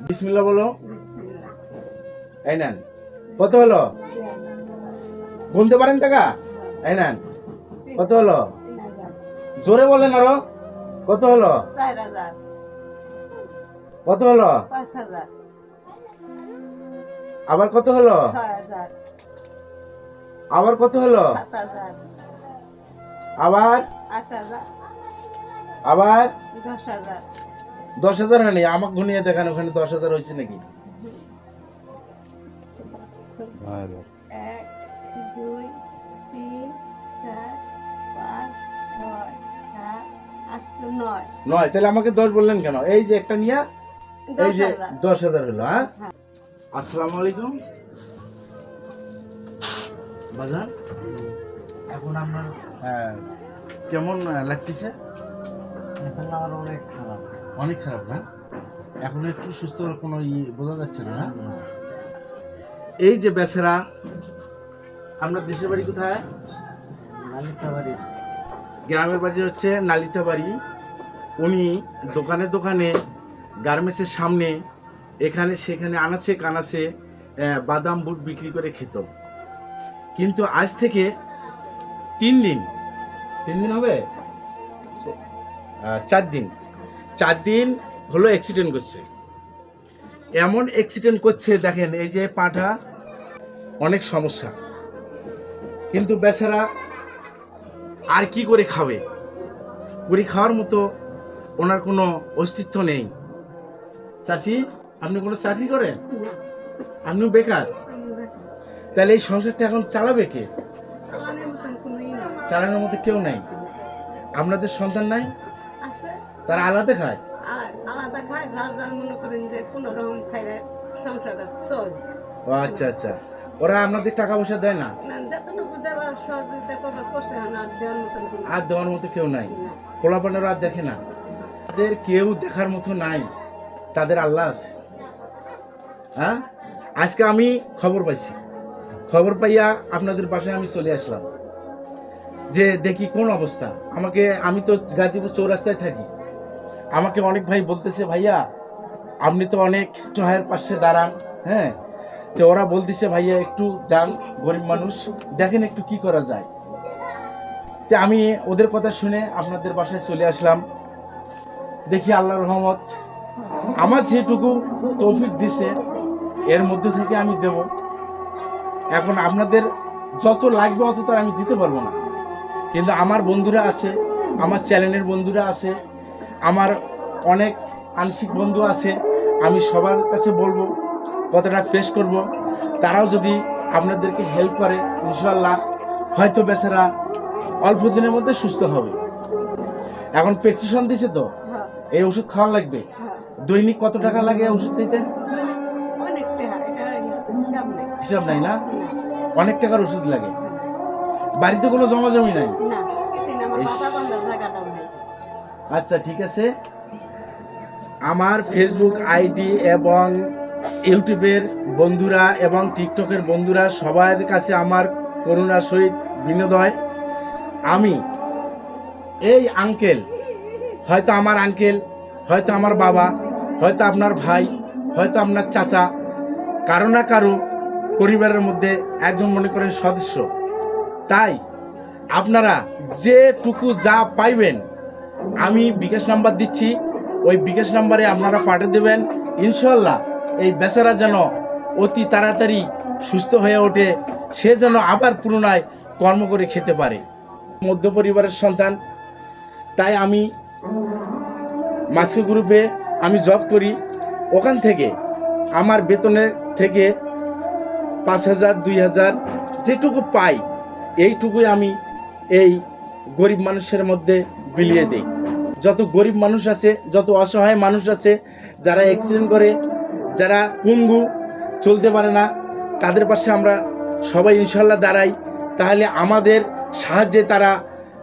বিসমিল্লাহ বলো। এই নেন, কত হলো? গুনতে পারেন টাকা? এই নেন, কত হলো? জোরে বলেন আরো। কত হলো? কত হলো? আবার কত হলো? আবার কত হলো? আবার আবার 10,000 হয়নি। আমাকে গুনিয়ে দেখান ওখানে 10,000 হয়েছে নাকি। 1 2 3 4 5 6 7 8 9 9। তাহলে আমাকে 10 বললেন কেন? এই যে একটা নিয়া এই যে 10,000 হলো। হ্যাঁ, আসসালামু আলাইকুম বাজান। এখন আপনার কেমন লাগতেছে? এখন আমার অনেক খারাপ। অনেক খারাপ না? এখন একটু সুস্থ কোনো বোঝা যাচ্ছে না? এই যে বেচারা, আপনার দেশের বাড়ি কোথায়? নালিতাবাড়ি। গ্রামের বাড়ি হচ্ছে নালিতাবাড়ি। উনি দোকানে দোকানে গার্মেন্টসের সামনে এখানে সেখানে আনাচে কানাচে বাদাম বুট বিক্রি করে খেত। কিন্তু আজ থেকে 3 দিন হবে, 4 দিন হলো অ্যাক্সিডেন্ট করছে। এমন অ্যাক্সিডেন্ট করছে দেখেন, এই যে পাটা অনেক সমস্যা। কিন্তু বেচারা আর কি করে খাবে? পুরি খাওয়ার মতো ওনার কোনো অস্তিত্ব নেই। চাচি, আপনি কোনো চাকরি করেন? আপনিও বেকার? তাহলে এই সংসারটা এখন চালাবে কে? চালানোর মতো কেউ নাই। আপনাদের সন্তান নাই? তারা আলাদা খায়? ও আচ্ছা আচ্ছা। ওরা আপনাদের টাকা পয়সা দেয় না? আর দেওয়ার মতো কেউ নাই। পোলাপানেরও আর দেখে না? তাদের কেউ দেখার মতো নাই, তাদের আল্লাহ আছে। হ্যাঁ, আজকে আমি খবর পাইয়া আপনাদের বাসায় আমি চলে আসলাম যে দেখি কোন অবস্থা। আমি তো গাজীপুর চৌরাস্তায় থাকি। আমাকে অনেক ভাই বলতেছে, ভাইয়া আপনি তো অনেক সহায়ের পাশে দাঁড়ান। হ্যাঁ, তো ওরা বলতেছে ভাইয়া একটু যান, গরিব মানুষ, দেখেন একটু কি করা যায়। তো আমি ওদের কথা শুনে আপনাদের বাসায় চলে আসলাম। দেখি আল্লাহর রহমত, আমার যেটুকু তৌফিক দিছে এর মধ্যে থেকে আমি দেব। এখন আপনাদের যত লাগবে অত তো আমি দিতে পারবো না, কিন্তু আমার বন্ধুরা আছে, আমার চ্যানেলের বন্ধুরা আছে, আমার অনেক আংশিক বন্ধু আছে। আমি সবার কাছে বলবো, কথাটা পেশ করব। তারাও যদি আপনাদেরকে হেল্প করে, ইনশাল্লাহ হয়তো বেচারা অল্প দিনের মধ্যে সুস্থ হবে। এখন প্রেসক্রিপশন দিছে তো, এই ওষুধ খাওয়া লাগবে। দৈনিক কত টাকা লাগে ওষুধ খাইতে? হিসাব নাই না? অনেক টাকার ওষুধ লাগে। বাড়িতে কোনো জমাজমি নাই? আচ্ছা ঠিক আছে। আমার ফেসবুক আইডি এবং ইউটিউবের বন্ধুরা এবং টিকটকের বন্ধুরা সবার কাছে আমার করুণার সহিত বিনোদয়, আমি এই আঙ্কেল, হয়তো আমার আঙ্কেল, হয়তো আমার বাবা, হয়তো আপনার ভাই, হয়তো আপনার চাচা, কারো না কারো পরিবারের মধ্যে একজন মনে করেন সদস্য। তাই আপনারা যেটুকু যা পাইবেন আমি বিকাশ নাম্বার দিচ্ছি, ওই বিকাশ নাম্বারে আপনারা পাঠিয়ে দেবেন। ইনশাল্লাহ এই বেচারা যেন অতি তাড়াতাড়ি সুস্থ হয়ে ওঠে, সে যেন আবার পুনরায় কর্ম করে খেতে পারে। মধ্য পরিবারের সন্তান, তাই আমি মাস্কো গ্রুপে আমি জব করি। ওখান থেকে আমার বেতনের থেকে 5,000 2,000 যেটুকু পাই, এইটুকুই আমি এই গরিব মানুষের মধ্যে বিলিয়ে দিই। যত গরিব মানুষ আছে, যত অসহায় মানুষ আছে, যারা অ্যাক্সিডেন্ট করে, যারা পঙ্গু, চলতে পারে না, তাদের পাশে আমরা সবাই ইনশাল্লাহ দাঁড়াই। তাহলে আমাদের সাহায্যে তারা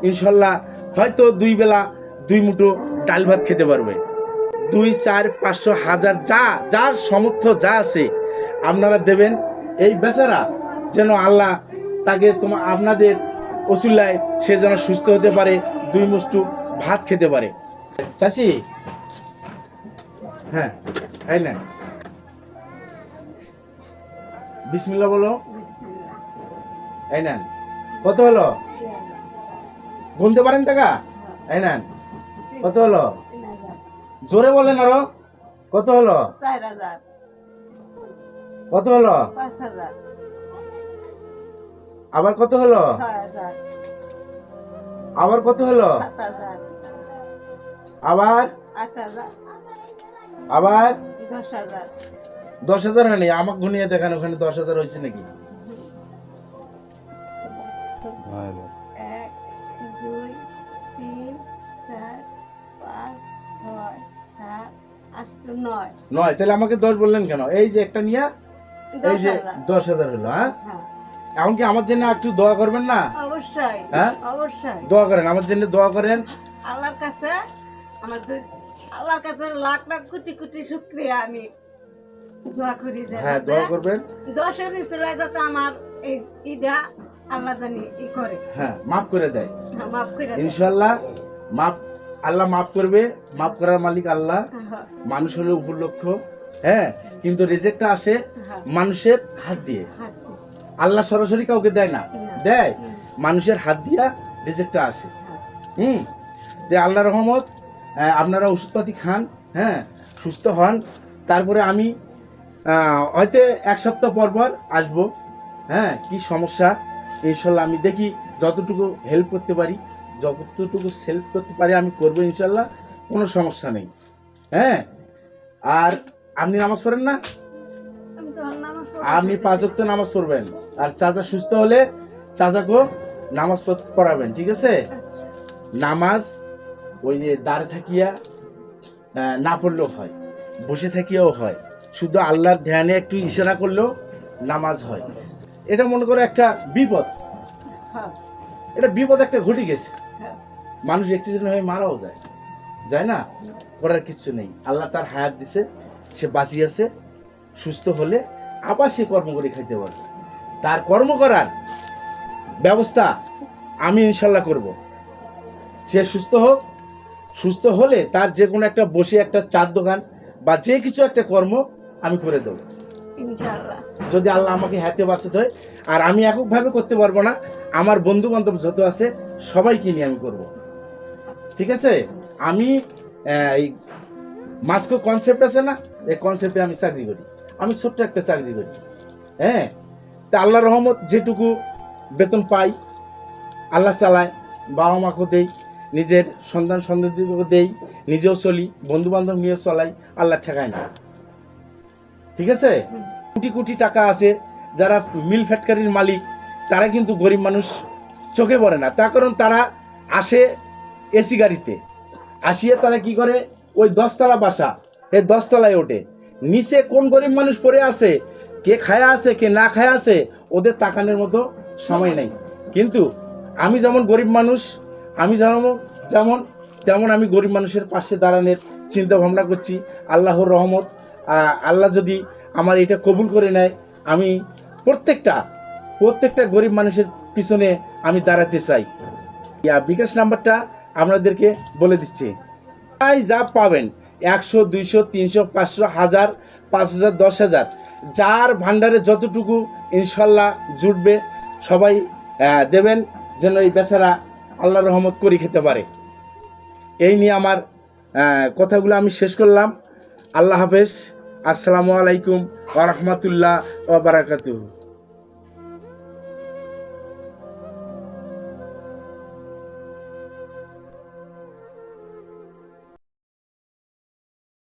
ইনশাল্লাহ হয়তো 2 বেলা 2 মুঠো ডাল ভাত খেতে পারবে। 2 4 500 1000 যার সামর্থ্য যা আছে আপনারা দেবেন। এই বেচারা যেন আল্লাহ তাকে আপনাদের ওসিলায় সে যেন সুস্থ হতে পারে, 2 মুঠো ভাত খেতে পারে। চাচি, হ্যাঁ এই না বিসমিল্লাহ বলো। বিসমিল্লাহ। এই নেন, কত হলো? গুনতে পারেন টাকা? এই নেন, কত হলো? 3000, জোরে বলেন আরো, কত হলো? 4000, কত হলো? 5000, আবার কত হলো? 6000, আবার কত হলো? 7000, আবার 8000, আবার 10000, 10,000 হয়নি, আমাকে গুনিয়ে দেখান ওখানে 10,000 হয়েছে নাকি। 1, 2, 3, 4, 5, 6, 7, 8, 9, নয়, তাহলে আমাকে 10 বললেন কেন? এই যে একটা নিয়ে এই যে 10,000। 10,000 হলো। হ্যাঁ, হ্যাঁ, এখন কি আমার জন্য একটু দোয়া করবেন না? অবশ্যই, হ্যাঁ? অবশ্যই। দোয়া করেন, আমার জন্য দোয়া করেন। আল্লাহর কাছে আমাদের আল্লাহর কাছে লাখ লাখ কোটি কোটি শুকরিয়া আমি দোয়া করি যে হ্যাঁ, দোয়া করবেন। 10-এর ছেলে যাতে আমার এই ইটা আল্লাহ জানি ই করে, হ্যাঁ, মাফ করে দেয় মাফ করে দেয়। ইনশাআল্লাহ। মাফ, আল্লাহ মাফ করবে, মাফ করার মালিক আল্লাহ। হ্যাঁ, মানুষ হলে উপলক্ষ, হ্যাঁ, কিন্তু রিজেক্টটা আসে হ্যাঁ, মানুষের হাত দিয়ে। হাত আল্লাহ সরাসরি কাউকে দেয় না, না। দেয় হুম, মানুষের হাত দিয়া রিজেক্টটা আসে। হ্যাঁ, যে আল্লাহ রহমত, আপনারা ওষুধপাতি খান, হ্যাঁ, সুস্থ হন। তারপরে আমি হয়তো 1 সপ্তাহ পর পর আসবো, হ্যাঁ, কি সমস্যা ইনশাল্লাহ আমি দেখি যতটুকু হেল্প করতে পারি, যতটুকু হেল্প করতে পারি আমি করবো ইনশাল্লাহ, কোনো সমস্যা নেই। হ্যাঁ, আর আপনি নামাজ পড়েন না? আমি তো নামাজ আপনি 5 ওয়াক্ত নামাজ পড়বেন, আর চাচা সুস্থ হলে চাচাকেও নামাজ পড়াবেন, ঠিক আছে? নামাজ ওই যে দাঁড়ে থাকিয়া না পড়লেও হয়, বসে থাকিয়াও হয়, শুধু আল্লাহর ধ্যানে একটু ইশারা করলেও নামাজ হয়। এটা মনে করো একটা বিপদ, হ্যাঁ, এটা বিপদ একটা ঘটে গেছে, হ্যাঁ, মানুষ অ্যাক্সিডেন্ট হয়ে মারাও যায়, যায় না? করার কিচ্ছু নেই, আল্লাহ তার হায়াত দিছে, সে বাঁচিয়েছে, সুস্থ হলে আবার সে কর্ম করে খাইতে পারবে। তার কর্ম করার ব্যবস্থা আমি ইনশাল্লাহ করব। সে সুস্থ হোক, সুস্থ হলে তার যে কোনো একটা বসে একটা চার দোকান বা যে কিছু একটা কর্ম আমি করে দেবো, ইনশাআল্লাহ। যদি আল্লাহ আমাকে হাতে বাঁচাতে হয়। আর আমি এককভাবে করতে পারবো না, আমার বন্ধু বান্ধব যত আছে সবাইকে নিয়ে আমি করব, ঠিক আছে? আমি এই মাস্কো কনসেপ্ট আছে না, এই কনসেপ্টে আমি চাকরি করি, আমি ছোট্ট একটা চাকরি করি। হ্যাঁ, তা আল্লাহ রহমত যেটুকু বেতন পাই আল্লাহ চালায়, বাবা মাকেও দেই, নিজের সন্তান সন্ততিদেরকেও দেই, নিজেও চলি, বন্ধু বান্ধব নিয়ে চলাই, আল্লাহ ঠেকায় না, ঠিক আছে? কোটি কোটি টাকা আছে, যারা মিল ফ্যাক্টরির মালিক তারা কিন্তু গরিব মানুষ চোখে পড়ে না, তার কারণ তারা আসে এসি গাড়িতে, আসিয়ে তারা কি করে, ওই 10তলা বাসা, এই 10তলায় ওঠে, নিচে কোন গরিব মানুষ পড়ে আছে, কে খায়া আছে কে না খায়া আছে ওদের তাকানোর মতো সময় নেই। কিন্তু আমি যেমন গরিব মানুষ, আমি যেমন তেমন আমি গরিব মানুষের পাশে দাঁড়ানোর চিন্তা ভাবনা করছি। আল্লাহর রহমত, আল্লাহ যদি আমার এটা কবুল করে নেয়, আমি প্রত্যেকটা গরিব মানুষের পিছনে আমি দাঁড়াতে চাই। বিকাশ নাম্বারটা আপনাদেরকে বলে দিচ্ছি, তাই যা পাবেন 100, 200, 300, 500, 1000, 5000, 10,000, যার ভান্ডারে যতটুকু ইনশাল্লাহ জুটবে সবাই দেবেন, যেন এই বেচারা আল্লাহ রহমত করে খেতে পারে। এই নিয়ে আমার কথাগুলো আমি শেষ করলাম। আল্লাহ হাফেজ, আসসালামু আলাইকুম ওয়া রাহমাতুল্লাহ ওয়া বারাকাতুহু।